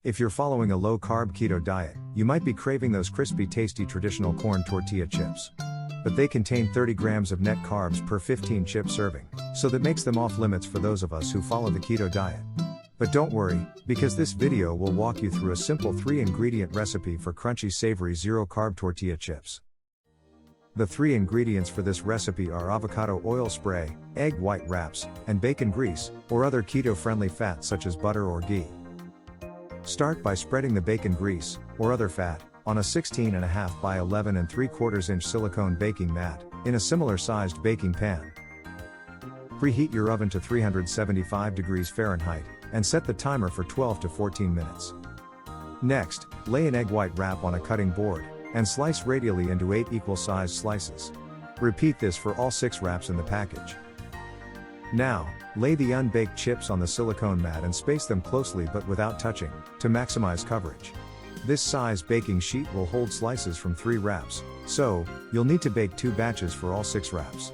If you're following a low-carb keto diet, you might be craving those crispy, tasty traditional corn tortilla chips. But they contain 30 grams of net carbs per 15 chip serving, so that makes them off limits for those of us who follow the keto diet. But don't worry, because this video will walk you through a simple 3-ingredient recipe for crunchy, savory, zero-carb tortilla chips. The 3 ingredients for this recipe are avocado oil spray, egg white wraps, and bacon grease, or other keto-friendly fats such as butter or ghee. Start by spreading the bacon grease, or other fat, on a 16.5 by 11 3/4 inch silicone baking mat, in a similar sized baking pan. Preheat your oven to 375 degrees Fahrenheit, and set the timer for 12 to 14 minutes. Next, lay an egg white wrap on a cutting board, and slice radially into 8 equal-sized slices. Repeat this for all 6 wraps in the package. Now, lay the unbaked chips on the silicone mat and space them closely but without touching, to maximize coverage. This size baking sheet will hold slices from 3 wraps, so, you'll need to bake 2 batches for all 6 wraps.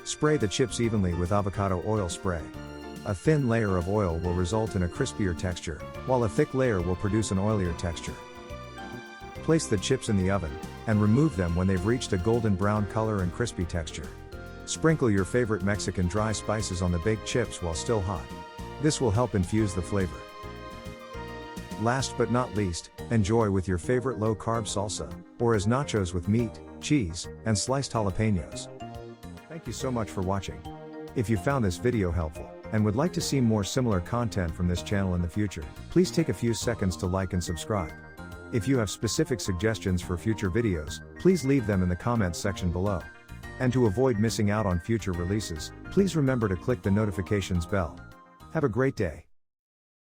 Spray the chips evenly with avocado oil spray. A thin layer of oil will result in a crispier texture, while a thick layer will produce an oilier texture. Place the chips in the oven, and remove them when they've reached a golden brown color and crispy texture. Sprinkle your favorite Mexican dry spices on the baked chips while still hot. This will help infuse the flavor. Last but not least, enjoy with your favorite low-carb salsa, or as nachos with meat, cheese, and sliced jalapenos. Thank you so much for watching. If you found this video helpful, and would like to see more similar content from this channel in the future, please take a few seconds to like and subscribe. If you have specific suggestions for future videos, please leave them in the comments section below. And to avoid missing out on future releases, please remember to click the notifications bell. Have a great day.